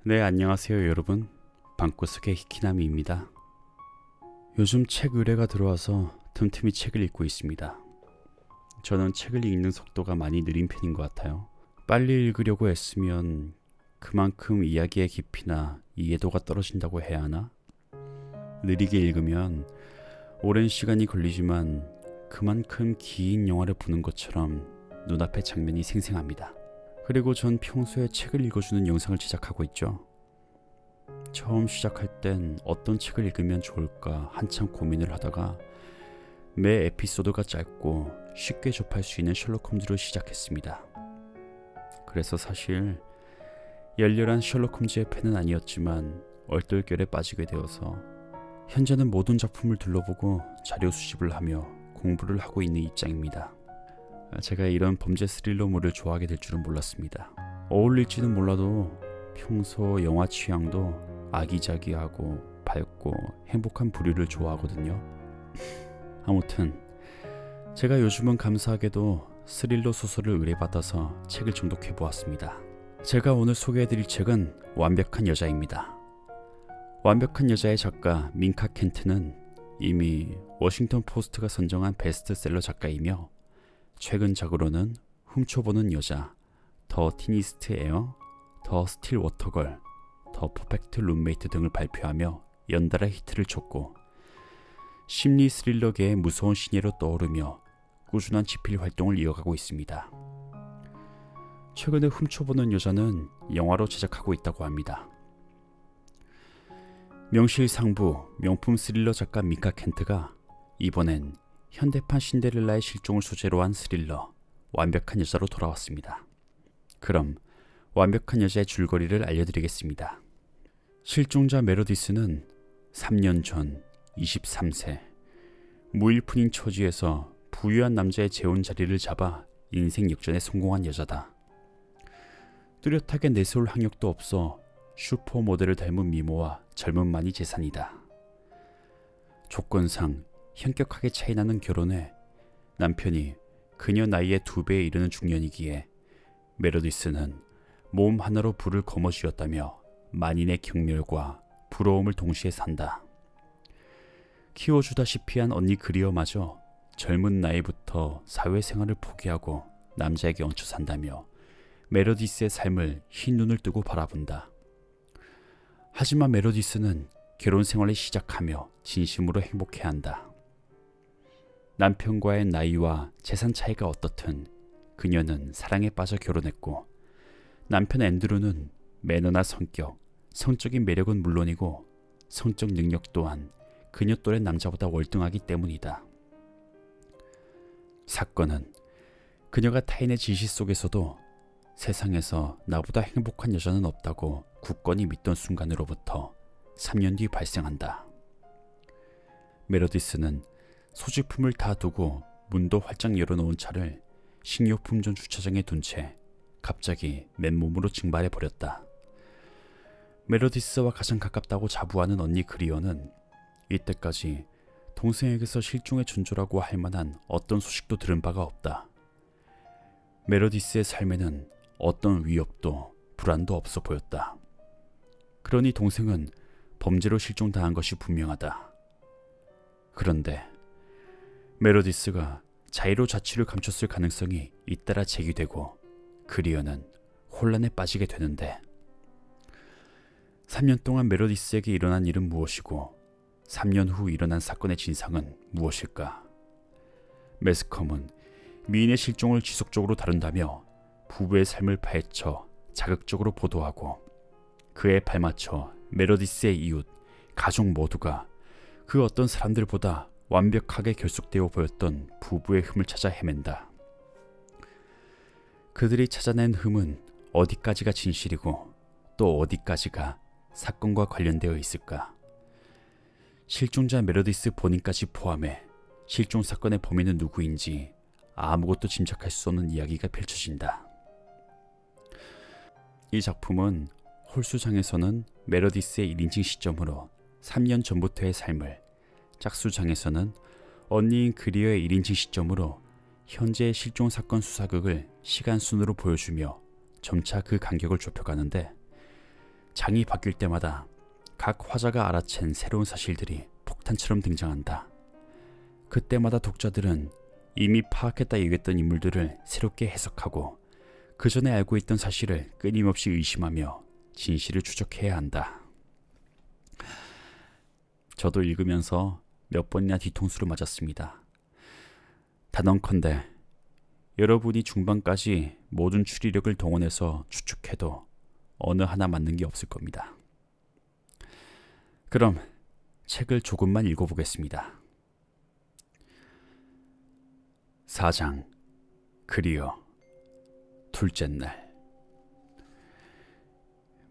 네, 안녕하세요 여러분. 방구석의 히키나미입니다. 요즘 책 의뢰가 들어와서 틈틈이 책을 읽고 있습니다. 저는 책을 읽는 속도가 많이 느린 편인 것 같아요. 빨리 읽으려고 애쓰면 그만큼 이야기의 깊이나 이해도가 떨어진다고 해야 하나? 느리게 읽으면 오랜 시간이 걸리지만 그만큼 긴 영화를 보는 것처럼 눈앞의 장면이 생생합니다. 그리고 전 평소에 책을 읽어주는 영상을 제작하고 있죠. 처음 시작할 땐 어떤 책을 읽으면 좋을까 한참 고민을 하다가 매 에피소드가 짧고 쉽게 접할 수 있는 셜록 홈즈로 시작했습니다. 그래서 사실 열렬한 셜록 홈즈의 팬은 아니었지만 얼떨결에 빠지게 되어서 현재는 모든 작품을 둘러보고 자료 수집을 하며 공부를 하고 있는 입장입니다. 제가 이런 범죄 스릴러물을 좋아하게 될 줄은 몰랐습니다. 어울릴지는 몰라도 평소 영화 취향도 아기자기하고 밝고 행복한 부류를 좋아하거든요. 아무튼 제가 요즘은 감사하게도 스릴러 소설을 의뢰받아서 책을 정독해보았습니다. 제가 오늘 소개해드릴 책은 완벽한 여자입니다. 완벽한 여자의 작가 민카 켄트는 이미 워싱턴 포스트가 선정한 베스트셀러 작가이며 최근 작으로는 훔쳐보는 여자, 더 티니스트 에어, 더 스틸 워터걸, 더 퍼펙트 룸메이트 등을 발표하며 연달아 히트를 쳤고 심리 스릴러계의 무서운 신예로 떠오르며 꾸준한 집필 활동을 이어가고 있습니다. 최근에 훔쳐보는 여자는 영화로 제작하고 있다고 합니다. 명실상부 명품 스릴러 작가 미카 켄트가 이번엔 현대판 신데렐라의 실종을 소재로 한 스릴러 완벽한 여자로 돌아왔습니다. 그럼 완벽한 여자의 줄거리를 알려드리겠습니다. 실종자 메로디스는 3년 전 23세 무일푼인 처지에서 부유한 남자의 재혼 자리를 잡아 인생 역전에 성공한 여자다. 뚜렷하게 내세울 학력도 없어 슈퍼모델을 닮은 미모와 젊음만이 재산이다. 조건상 현격하게 차이나는 결혼에 남편이 그녀 나이의 2배에 이르는 중년이기에 메로디스는 몸 하나로 불을 거머쥐었다며 만인의 경멸과 부러움을 동시에 산다. 키워주다시피 한 언니 그리어마저 젊은 나이부터 사회생활을 포기하고 남자에게 얹혀 산다며 메로디스의 삶을 흰 눈을 뜨고 바라본다. 하지만 메로디스는 결혼 생활을 시작하며 진심으로 행복해야 한다. 남편과의 나이와 재산 차이가 어떻든 그녀는 사랑에 빠져 결혼했고 남편 앤드루는 매너나 성격, 성적인 매력은 물론이고 성적 능력 또한 그녀 또래 남자보다 월등하기 때문이다. 사건은 그녀가 타인의 지시 속에서도 세상에서 나보다 행복한 여자는 없다고 굳건히 믿던 순간으로부터 3년 뒤 발생한다. 메로디스는 소지품을 다 두고 문도 활짝 열어놓은 차를 식료품점 주차장에 둔 채 갑자기 맨몸으로 증발해버렸다. 메로디스와 가장 가깝다고 자부하는 언니 그리어는 이때까지 동생에게서 실종의 전조라고 할 만한 어떤 소식도 들은 바가 없다. 메로디스의 삶에는 어떤 위협도 불안도 없어 보였다. 그러니 동생은 범죄로 실종당한 것이 분명하다. 그런데 메로디스가 자의로 자취를 감췄을 가능성이 잇따라 제기되고 그리어는 혼란에 빠지게 되는데 3년 동안 메로디스에게 일어난 일은 무엇이고 3년 후 일어난 사건의 진상은 무엇일까? 매스컴은 미인의 실종을 지속적으로 다룬다며 부부의 삶을 파헤쳐 자극적으로 보도하고 그에 발맞춰 메로디스의 이웃, 가족 모두가 그 어떤 사람들보다 완벽하게 결속되어 보였던 부부의 흠을 찾아 헤맨다. 그들이 찾아낸 흠은 어디까지가 진실이고 또 어디까지가 사건과 관련되어 있을까? 실종자 메로디스 본인까지 포함해 실종 사건의 범인은 누구인지 아무것도 짐작할 수 없는 이야기가 펼쳐진다. 이 작품은 홀수장에서는 메로디스의 1인칭 시점으로 3년 전부터의 삶을, 짝수장에서는 언니인 그리어의 1인칭 시점으로 현재의 실종 사건 수사극을 시간순으로 보여주며 점차 그 간격을 좁혀가는데 장이 바뀔 때마다 각 화자가 알아챈 새로운 사실들이 폭탄처럼 등장한다. 그때마다 독자들은 이미 파악했다 여겼던 인물들을 새롭게 해석하고 그 전에 알고 있던 사실을 끊임없이 의심하며 진실을 추적해야 한다. 저도 읽으면서 몇 번이나 뒤통수를 맞았습니다. 단언컨대 여러분이 중반까지 모든 추리력을 동원해서 추측해도 어느 하나 맞는 게 없을 겁니다. 그럼 책을 조금만 읽어보겠습니다. 4장 그리어 둘째 날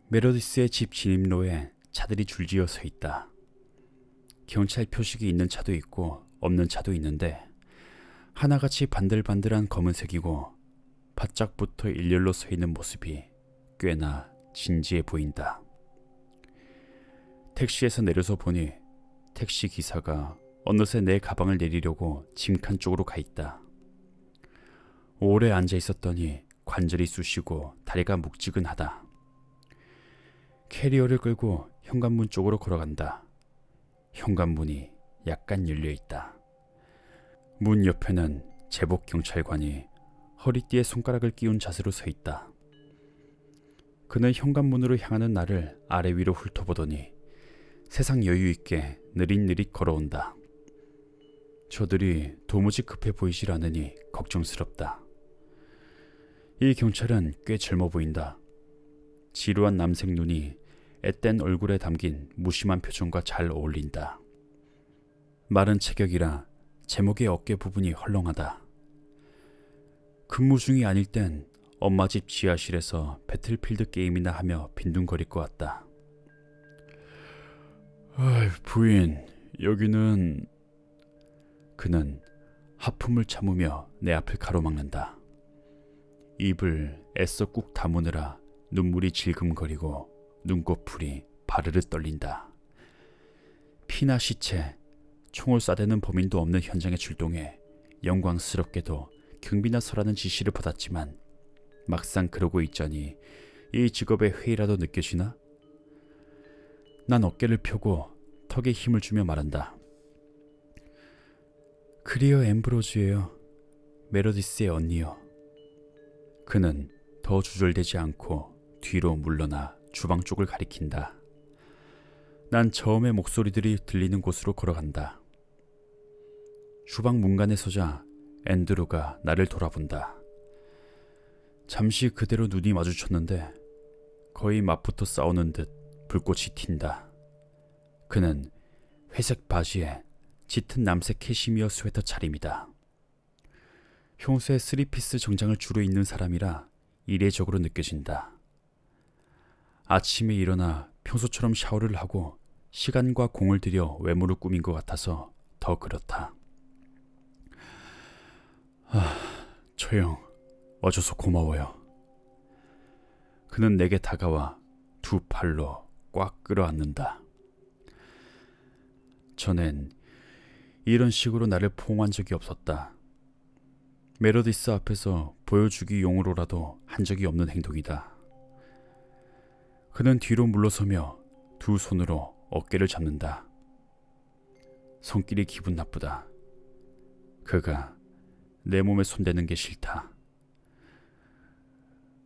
메로디스의 집 진입로에 차들이 줄지어 서 있다. 경찰 표식이 있는 차도 있고 없는 차도 있는데 하나같이 반들반들한 검은색이고 바짝 붙어 일렬로 서 있는 모습이 꽤나 진지해 보인다. 택시에서 내려서 보니 택시 기사가 어느새 내 가방을 내리려고 짐칸 쪽으로 가 있다. 오래 앉아 있었더니 관절이 쑤시고 다리가 묵지근하다. 캐리어를 끌고 현관문 쪽으로 걸어간다. 현관문이 약간 열려있다. 문 옆에는 제복 경찰관이 허리띠에 손가락을 끼운 자세로 서 있다. 그는 현관문으로 향하는 나를 아래 위로 훑어보더니 세상 여유 있게 느릿느릿 걸어온다. 저들이 도무지 급해 보이질 않으니 걱정스럽다. 이 경찰은 꽤 젊어 보인다. 지루한 남색 눈이 앳된 얼굴에 담긴 무심한 표정과 잘 어울린다. 마른 체격이라 제목의 어깨 부분이 헐렁하다. 근무 중이 아닐 땐 엄마 집 지하실에서 배틀필드 게임이나 하며 빈둥거릴 것 같다. 부인, 여기는... 그는 하품을 참으며 내 앞을 가로막는다. 입을 애써 꾹 다무느라 눈물이 질금거리고 눈꺼풀이 바르르 떨린다. 피나 시체, 총을 쏴대는 범인도 없는 현장에 출동해 영광스럽게도 경비나 서라는 지시를 받았지만 막상 그러고 있자니 이 직업의 회의라도 느껴지나? 난 어깨를 펴고 턱에 힘을 주며 말한다. 그리어 앰브로즈예요. 메로디스의 언니요. 그는 더 주절되지 않고 뒤로 물러나 주방 쪽을 가리킨다. 난 처음에 목소리들이 들리는 곳으로 걸어간다. 주방 문간에 서자 앤드루가 나를 돌아본다. 잠시 그대로 눈이 마주쳤는데 거의 맞붙어 싸우는 듯 불꽃이 튄다. 그는 회색 바지에 짙은 남색 캐시미어 스웨터 차림이다. 평소에 3피스 정장을 주로 입는 사람이라 이례적으로 느껴진다. 아침에 일어나 평소처럼 샤워를 하고 시간과 공을 들여 외모를 꾸민 것 같아서 더 그렇다. 처형, 와줘서 고마워요. 그는 내게 다가와 두 팔로 꽉 끌어안는다. 전엔 이런 식으로 나를 포옹한 적이 없었다. 메로디스 앞에서 보여주기 용으로라도 한 적이 없는 행동이다. 그는 뒤로 물러서며 두 손으로 어깨를 잡는다. 손길이 기분 나쁘다. 그가 내 몸에 손대는 게 싫다.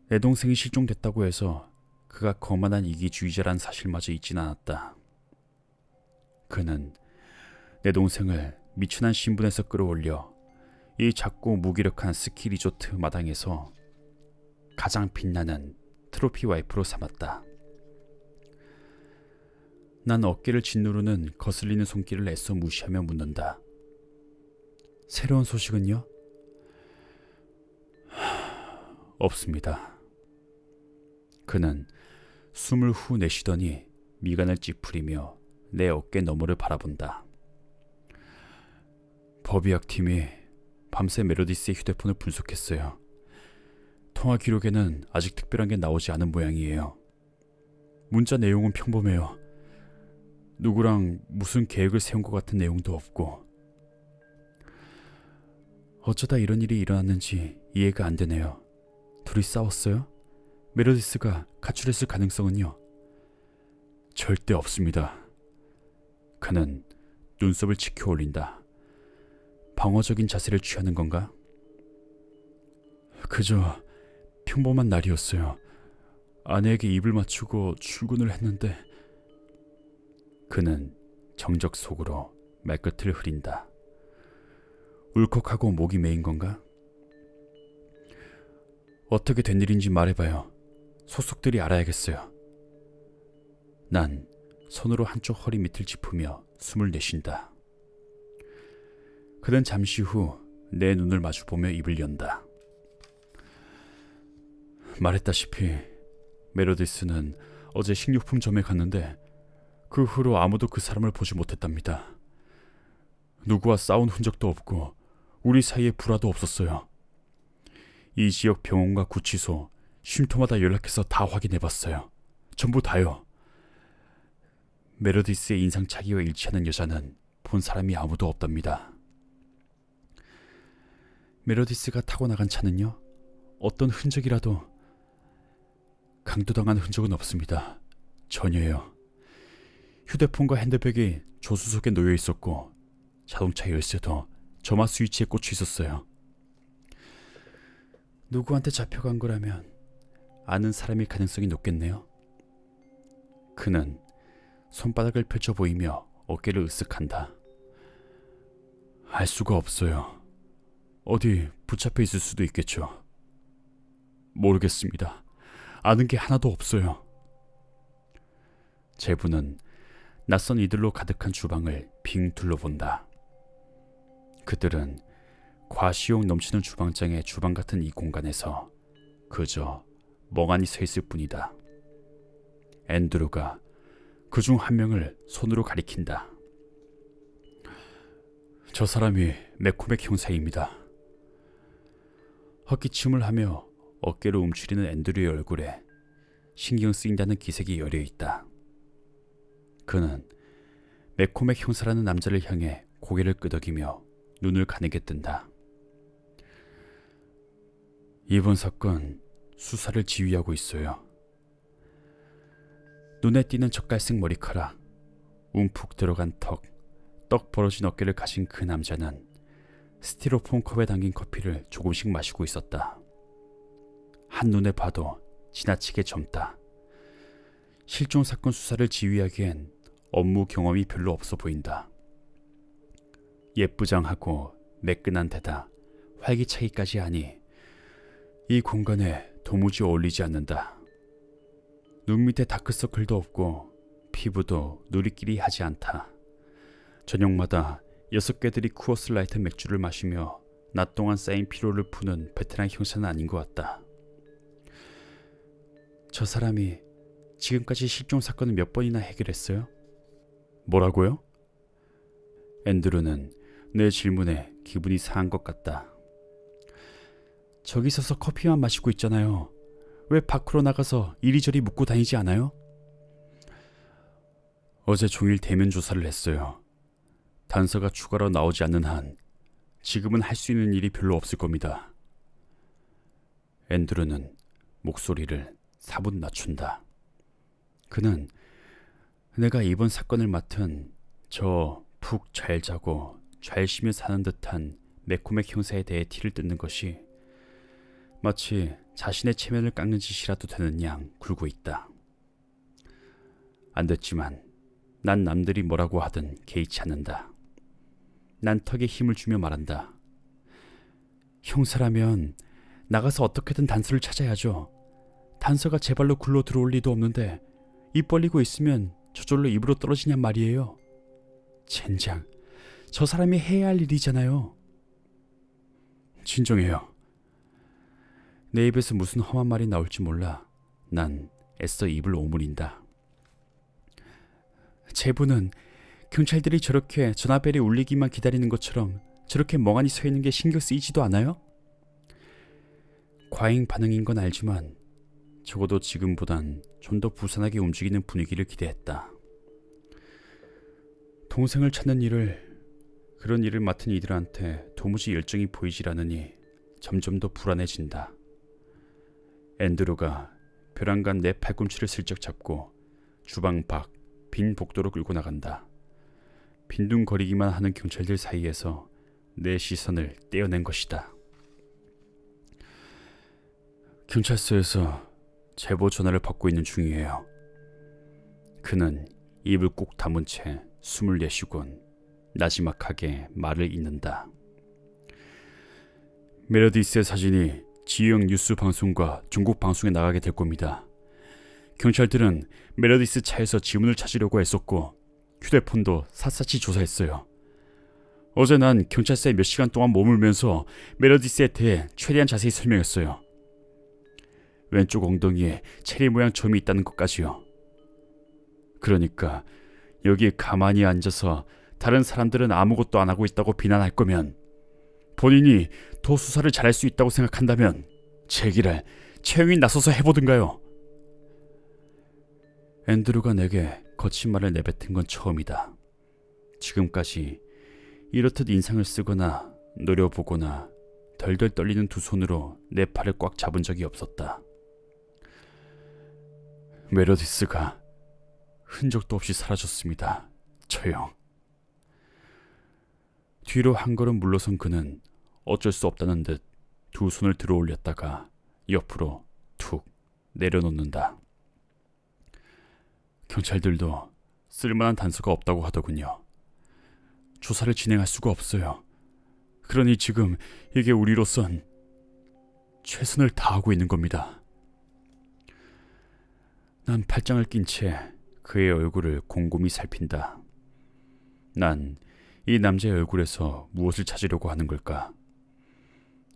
내 동생이 실종됐다고 해서 그가 거만한 이기주의자란 사실마저 잊진 않았다. 그는 내 동생을 미천한 신분에서 끌어올려 이 작고 무기력한 스키 리조트 마당에서 가장 빛나는 트로피 와이프로 삼았다. 난 어깨를 짓누르는 거슬리는 손길을 애써 무시하며 묻는다. 새로운 소식은요? 없습니다. 그는 숨을 후 내쉬더니 미간을 찌푸리며 내 어깨 너머를 바라본다. 법의학팀이 밤새 메로디스의 휴대폰을 분석했어요. 통화 기록에는 아직 특별한 게 나오지 않은 모양이에요. 문자 내용은 평범해요. 누구랑 무슨 계획을 세운 것 같은 내용도 없고. 어쩌다 이런 일이 일어났는지 이해가 안 되네요. 둘이 싸웠어요? 메로디스가 가출했을 가능성은요? 절대 없습니다. 그는 눈썹을 치켜 올린다. 방어적인 자세를 취하는 건가? 그저 평범한 날이었어요. 아내에게 입을 맞추고 출근을 했는데. 그는 정적 속으로 말끝을 흐린다. 울컥하고 목이 메인 건가? 어떻게 된 일인지 말해봐요. 소속들이 알아야겠어요. 난 손으로 한쪽 허리 밑을 짚으며 숨을 내쉰다. 그는 잠시 후 내 눈을 마주보며 입을 연다. 말했다시피 메로디스는 어제 식료품점에 갔는데 그 후로 아무도 그 사람을 보지 못했답니다. 누구와 싸운 흔적도 없고 우리 사이에 불화도 없었어요. 이 지역 병원과 구치소, 쉼터마다 연락해서 다 확인해봤어요. 전부 다요. 메로디스의 인상착의와 일치하는 여자는 본 사람이 아무도 없답니다. 메로디스가 타고 나간 차는요? 어떤 흔적이라도. 강도당한 흔적은 없습니다. 전혀요. 휴대폰과 핸드백이 조수석에 놓여 있었고 자동차 열쇠도 점화 스위치에 꽂혀 있었어요. 누구한테 잡혀간 거라면 아는 사람일 가능성이 높겠네요. 그는 손바닥을 펼쳐 보이며 어깨를 으쓱한다. 알 수가 없어요. 어디 붙잡혀 있을 수도 있겠죠. 모르겠습니다. 아는 게 하나도 없어요. 제부는 낯선 이들로 가득한 주방을 빙 둘러본다. 그들은 과시욕 넘치는 주방장의 주방 같은 이 공간에서 그저 멍하니 서 있을 뿐이다. 앤드루가 그중 한 명을 손으로 가리킨다. 저 사람이 맥코맥 형사입니다. 헛기침을 하며 어깨를 움츠리는 앤드루의 얼굴에 신경 쓰인다는 기색이 여려있다. 그는 맥코맥 형사라는 남자를 향해 고개를 끄덕이며 눈을 가늘게 뜬다. 이번 사건 수사를 지휘하고 있어요. 눈에 띄는 젓갈색 머리카락, 움푹 들어간 턱, 떡 벌어진 어깨를 가진 그 남자는 스티로폼 컵에 담긴 커피를 조금씩 마시고 있었다. 한눈에 봐도 지나치게 젊다. 실종 사건 수사를 지휘하기엔 업무 경험이 별로 없어 보인다. 예쁘장하고 매끈한 데다 활기차기까지 하니 이 공간에 도무지 어울리지 않는다. 눈 밑에 다크서클도 없고 피부도 누리끼리하지 않다. 저녁마다 6개들이 쿠어스 라이트 맥주를 마시며 낮 동안 쌓인 피로를 푸는 베테랑 형사는 아닌 것 같다. 저 사람이 지금까지 실종 사건을 몇 번이나 해결했어요? 뭐라고요? 앤드루는 내 질문에 기분이 상한 것 같다. 저기 서서 커피만 마시고 있잖아요. 왜 밖으로 나가서 이리저리 묻고 다니지 않아요? 어제 종일 대면 조사를 했어요. 단서가 추가로 나오지 않는 한 지금은 할 수 있는 일이 별로 없을 겁니다. 앤드루는 목소리를 사분 낮춘다. 그는 내가 이번 사건을 맡은 저 푹 잘 자고 잘 쉬며 사는 듯한 맥코맥 형사에 대해 티를 뜯는 것이 마치 자신의 체면을 깎는 짓이라도 되는 양 굴고 있다. 안 됐지만 난 남들이 뭐라고 하든 개의치 않는다. 난 턱에 힘을 주며 말한다. 형사라면 나가서 어떻게든 단서를 찾아야죠. 단서가 제 발로 굴러 들어올 리도 없는데 입 벌리고 있으면 저절로 입으로 떨어지냔 말이에요. 젠장, 저 사람이 해야 할 일이잖아요. 진정해요. 내 입에서 무슨 험한 말이 나올지 몰라 난 애써 입을 오므린다. 제부는 경찰들이 저렇게 전화벨이 울리기만 기다리는 것처럼 저렇게 멍하니 서 있는 게 신경 쓰이지도 않아요? 과잉 반응인 건 알지만 적어도 지금보단 좀 더 부산하게 움직이는 분위기를 기대했다. 동생을 찾는 일을, 그런 일을 맡은 이들한테 도무지 열정이 보이질 않으니 점점 더 불안해진다. 앤드루가 벼랑간 내 팔꿈치를 슬쩍 잡고 주방 밖 빈 복도로 끌고 나간다. 빈둥거리기만 하는 경찰들 사이에서 내 시선을 떼어낸 것이다. 경찰서에서 제보 전화를 받고 있는 중이에요. 그는 입을 꾹 다문 채 숨을 내쉬곤 나지막하게 말을 잇는다. 메르디스의 사진이 지역 뉴스 방송과 중국 방송에 나가게 될 겁니다. 경찰들은 메르디스 차에서 지문을 찾으려고 애썼고 휴대폰도 샅샅이 조사했어요. 어제 난 경찰서에 몇 시간 동안 머물면서 메르디스에 대해 최대한 자세히 설명했어요. 왼쪽 엉덩이에 체리 모양 점이 있다는 것까지요. 그러니까 여기 가만히 앉아서 다른 사람들은 아무것도 안 하고 있다고 비난할 거면, 본인이 더 수사를 잘할 수 있다고 생각한다면 제기랄 채용이 나서서 해보든가요. 앤드루가 내게 거친 말을 내뱉은 건 처음이다. 지금까지 이렇듯 인상을 쓰거나 노려보거나 덜덜 떨리는 두 손으로 내 팔을 꽉 잡은 적이 없었다. 메르디스가 흔적도 없이 사라졌습니다. 저 형. 뒤로 한 걸음 물러선 그는 어쩔 수 없다는 듯 두 손을 들어 올렸다가 옆으로 툭 내려놓는다. 경찰들도 쓸만한 단서가 없다고 하더군요. 조사를 진행할 수가 없어요. 그러니 지금 이게 우리로선 최선을 다하고 있는 겁니다. 난 팔짱을 낀 채 그의 얼굴을 곰곰이 살핀다. 난 이 남자의 얼굴에서 무엇을 찾으려고 하는 걸까?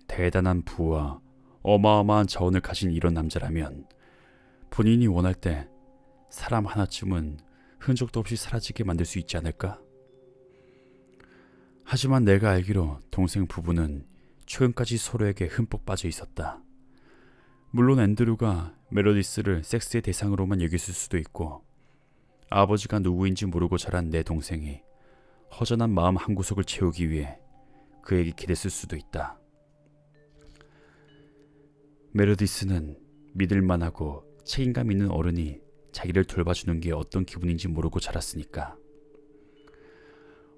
대단한 부와 어마어마한 자원을 가진 이런 남자라면 본인이 원할 때 사람 하나쯤은 흔적도 없이 사라지게 만들 수 있지 않을까? 하지만 내가 알기로 동생 부부는 최근까지 서로에게 흠뻑 빠져 있었다. 물론 앤드루가 메르디스를 섹스의 대상으로만 여겼을 수도 있고, 아버지가 누구인지 모르고 자란 내 동생이 허전한 마음 한구석을 채우기 위해 그에게 기댔을 수도 있다. 메르디스는 믿을만하고 책임감 있는 어른이 자기를 돌봐주는 게 어떤 기분인지 모르고 자랐으니까.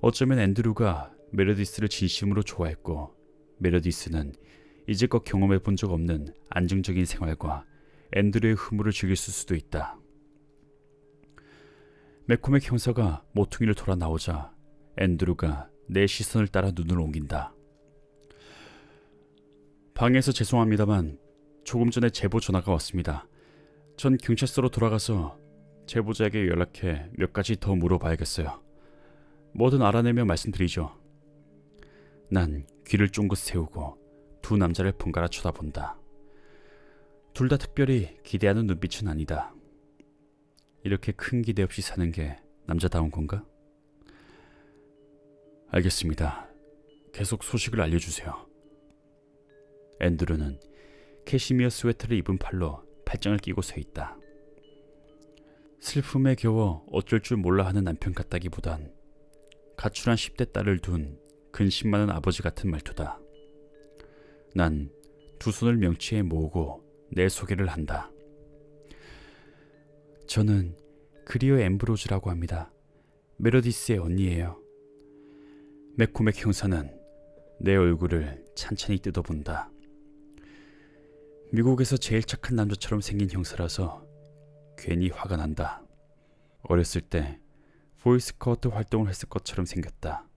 어쩌면 앤드루가 메르디스를 진심으로 좋아했고, 메르디스는 이제껏 경험해 본 적 없는 안정적인 생활과 앤드루의 흐물을 즐겼을 수도 있다. 맥코맥 형사가 모퉁이를 돌아 나오자 앤드루가 내 시선을 따라 눈을 옮긴다. 방에서 죄송합니다만 조금 전에 제보 전화가 왔습니다. 전 경찰서로 돌아가서 제보자에게 연락해 몇 가지 더 물어봐야겠어요. 뭐든 알아내면 말씀드리죠. 난 귀를 쫑긋 세우고 두 남자를 번갈아 쳐다본다. 둘 다 특별히 기대하는 눈빛은 아니다. 이렇게 큰 기대 없이 사는 게 남자다운 건가? 알겠습니다. 계속 소식을 알려주세요. 앤드루는 캐시미어 스웨터를 입은 팔로 팔짱을 끼고 서 있다. 슬픔에 겨워 어쩔 줄 몰라 하는 남편 같다기보단 가출한 10대 딸을 둔 근심 많은 아버지 같은 말투다. 난 두 손을 명치에 모으고 내 소개를 한다. 저는 그리오 앰브로즈라고 합니다. 메르디스의 언니예요. 맥코맥 형사는 내 얼굴을 찬찬히 뜯어본다. 미국에서 제일 착한 남자처럼 생긴 형사라서 괜히 화가 난다. 어렸을 때 보이스카우트 활동을 했을 것처럼 생겼다.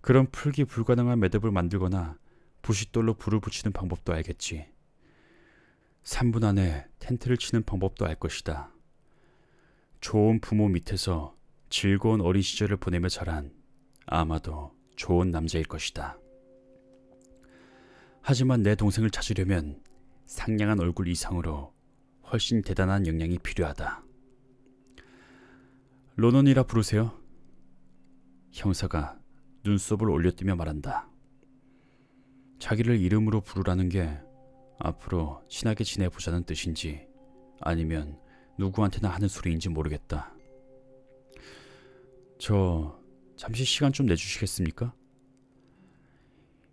그런 풀기 불가능한 매듭을 만들거나 부싯돌로 불을 붙이는 방법도 알겠지. 3분 안에 텐트를 치는 방법도 알 것이다. 좋은 부모 밑에서 즐거운 어린 시절을 보내며 자란 아마도 좋은 남자일 것이다. 하지만 내 동생을 찾으려면 상냥한 얼굴 이상으로 훨씬 대단한 역량이 필요하다. 로넌이라 부르세요. 형사가 눈썹을 올려뜨며 말한다. 자기를 이름으로 부르라는 게 앞으로 친하게 지내보자는 뜻인지 아니면 누구한테나 하는 소리인지 모르겠다. 저 잠시 시간 좀 내주시겠습니까?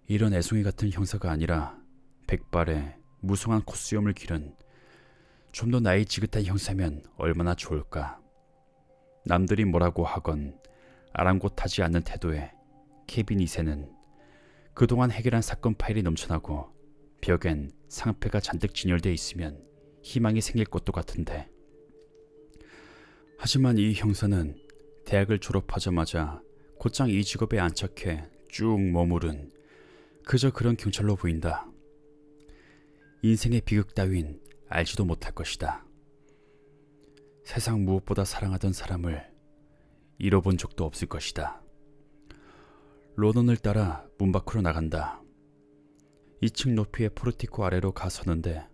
이런 애송이 같은 형사가 아니라 백발에 무성한 콧수염을 기른 좀 더 나이 지긋한 형사면 얼마나 좋을까. 남들이 뭐라고 하건 아랑곳하지 않는 태도에 케빈 2세는 그동안 해결한 사건 파일이 넘쳐나고 벽엔 상패가 잔뜩 진열되어 있으면 희망이 생길 것도 같은데, 하지만 이 형사는 대학을 졸업하자마자 곧장 이 직업에 안착해 쭉 머무른 그저 그런 경찰로 보인다. 인생의 비극 따윈 알지도 못할 것이다. 세상 무엇보다 사랑하던 사람을 잃어본 적도 없을 것이다. 로넌을 따라 문 밖으로 나간다. 2층 높이의 포르티코 아래로 가서는데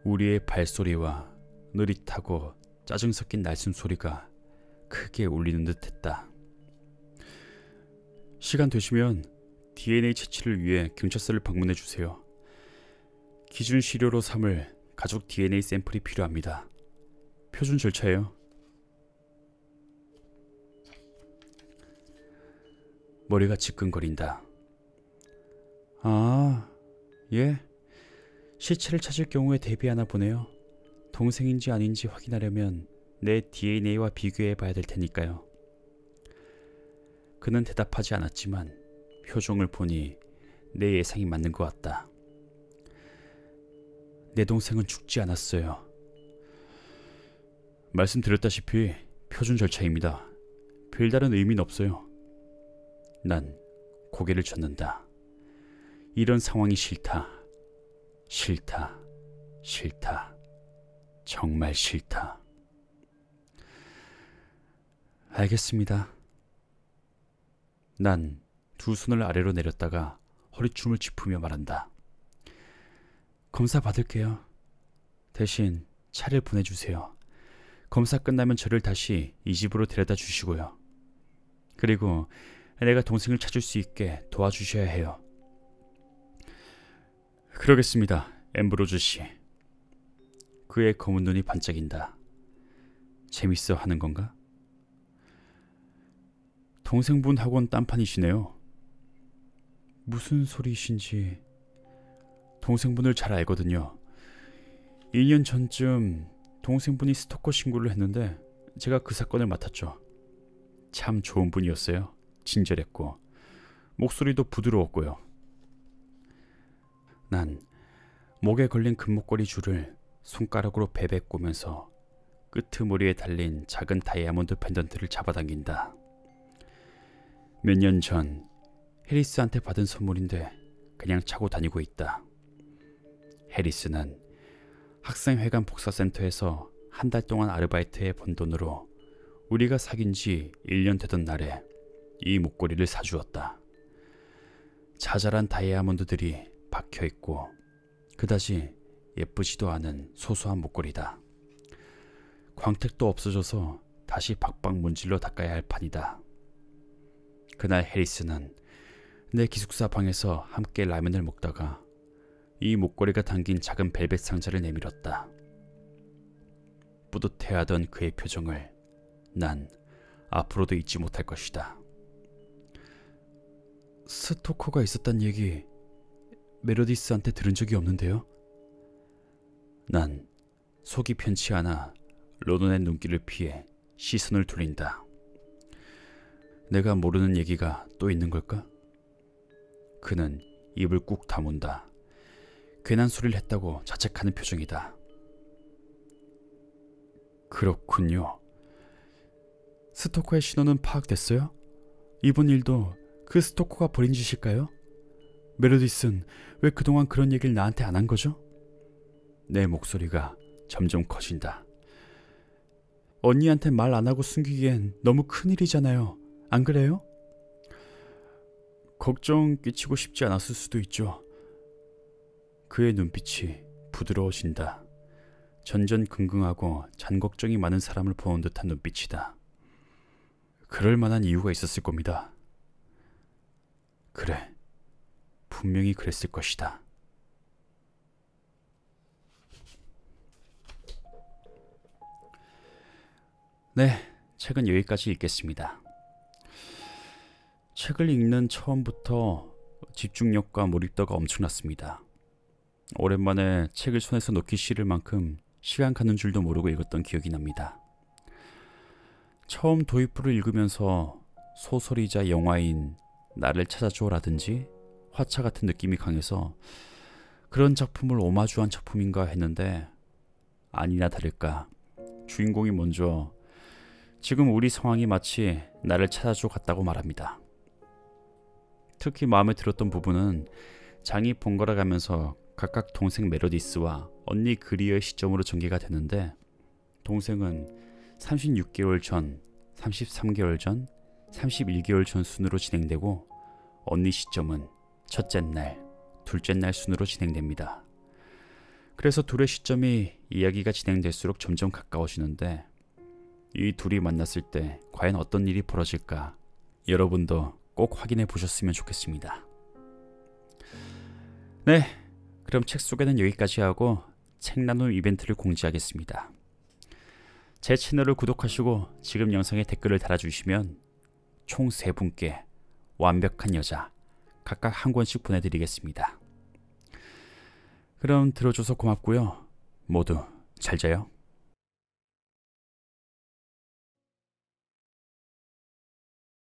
우리의 발소리와 느릿하고 짜증 섞인 날숨 소리가 크게 울리는 듯했다. 시간 되시면 DNA 채취를 위해 경찰서를 방문해 주세요. 기준 시료로 삼을 가족 DNA 샘플이 필요합니다. 표준 절차예요. 머리가 지끈거린다. 아, 예. 시체를 찾을 경우에 대비하나 보네요. 동생인지 아닌지 확인하려면 내 DNA와 비교해 봐야 될 테니까요. 그는 대답하지 않았지만 표정을 보니 내 예상이 맞는 것 같다. 내 동생은 죽지 않았어요. 말씀드렸다시피 표준 절차입니다. 별다른 의미는 없어요. 난 고개를 젓는다. 이런 상황이 싫다. 싫다. 싫다. 정말 싫다. 알겠습니다. 난 두 손을 아래로 내렸다가 허리춤을 짚으며 말한다. 검사 받을게요. 대신 차를 보내주세요. 검사 끝나면 저를 다시 이 집으로 데려다 주시고요. 그리고 내가 동생을 찾을 수 있게 도와주셔야 해요. 그러겠습니다, 앰브로즈 씨. 그의 검은 눈이 반짝인다. 재밌어 하는 건가? 동생분하고는 딴판이시네요. 무슨 소리이신지. 동생분을 잘 알거든요. 2년 전쯤 동생분이 스토커 신고를 했는데 제가 그 사건을 맡았죠. 참 좋은 분이었어요. 친절했고 목소리도 부드러웠고요. 난 목에 걸린 금목걸이 줄을 손가락으로 베베 꼬면서 끄트머리에 달린 작은 다이아몬드 펜던트를 잡아당긴다. 몇 년 전 해리스한테 받은 선물인데 그냥 차고 다니고 있다. 해리스는 학생회관 복사센터에서 한 달 동안 아르바이트해 번 돈으로 우리가 사귄 지 1년 되던 날에 이 목걸이를 사주었다. 자잘한 다이아몬드들이 박혀있고 그다지 예쁘지도 않은 소소한 목걸이다. 광택도 없어져서 다시 박박 문질러 닦아야 할 판이다. 그날 해리스는 내 기숙사 방에서 함께 라면을 먹다가 이 목걸이가 담긴 작은 벨벳 상자를 내밀었다. 뿌듯해하던 그의 표정을 난 앞으로도 잊지 못할 것이다. 스토커가 있었단 얘기 메로디스한테 들은 적이 없는데요. 난 속이 편치 않아 로넌의 눈길을 피해 시선을 돌린다. 내가 모르는 얘기가 또 있는 걸까? 그는 입을 꾹 다문다. 괜한 소리를 했다고 자책하는 표정이다. 그렇군요. 스토커의 신원은 파악됐어요? 이번 일도 그 스토커가 벌인 짓일까요? 메로디스는 왜 그동안 그런 얘기를 나한테 안 한 거죠? 내 목소리가 점점 커진다. 언니한테 말 안 하고 숨기기엔 너무 큰일이잖아요. 안 그래요? 걱정 끼치고 싶지 않았을 수도 있죠. 그의 눈빛이 부드러워진다. 전전긍긍하고 잔걱정이 많은 사람을 보는 듯한 눈빛이다. 그럴 만한 이유가 있었을 겁니다. 그래, 분명히 그랬을 것이다. 네, 책은 여기까지 읽겠습니다. 책을 읽는 처음부터 집중력과 몰입도가 엄청났습니다. 오랜만에 책을 손에서 놓기 싫을 만큼 시간 가는 줄도 모르고 읽었던 기억이 납니다. 처음 도입부를 읽으면서 소설이자 영화인 나를 찾아줘라든지 화차 같은 느낌이 강해서 그런 작품을 오마주한 작품인가 했는데 아니나 다를까 주인공이 먼저 지금 우리 상황이 마치 나를 찾아줘 같다고 말합니다. 특히 마음에 들었던 부분은 장이 번갈아 가면서 각각 동생 메로디스와 언니 그리어의 시점으로 전개가 되는데 동생은 36개월 전, 33개월 전, 31개월 전 순으로 진행되고 언니 시점은 첫째 날, 둘째 날 순으로 진행됩니다. 그래서 둘의 시점이 이야기가 진행될수록 점점 가까워지는데 이 둘이 만났을 때 과연 어떤 일이 벌어질까 여러분도 꼭 확인해 보셨으면 좋겠습니다. 네, 그럼 책 소개는 여기까지 하고 책 나눔 이벤트를 공지하겠습니다. 제 채널을 구독하시고 지금 영상에 댓글을 달아주시면 총 3분께 완벽한 여자 각각 한 권씩 보내드리겠습니다. 그럼 들어줘서 고맙고요. 모두 잘 자요.